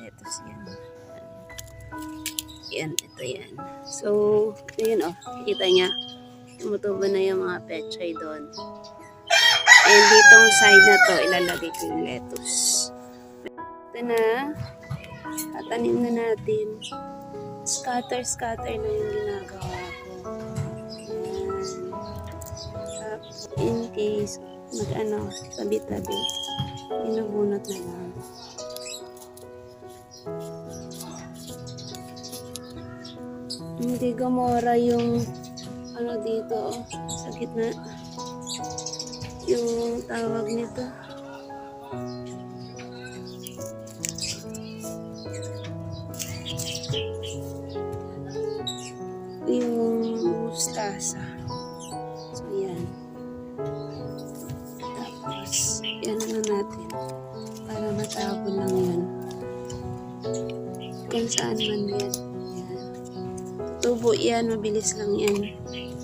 lettuce yan. Yan, ito yan. So, yun kita niya. Tumutubo na yung mga pechay doon. And ditong side na to, ilalagay ko yung lettuce. Ito na. Tatanim na natin. Scatter na yung ginagawa ko. Ayan. Tapos, in case, tabi-tabi, binubunot na lang. Hindi gamora yung dito sa gitna. Yung tawag nito. Yung mustasa. So, yan. Tapos, yan na natin. Para matapon lang yan. Kung saan man yan. Yan. Tubo yan. Mabilis lang yan.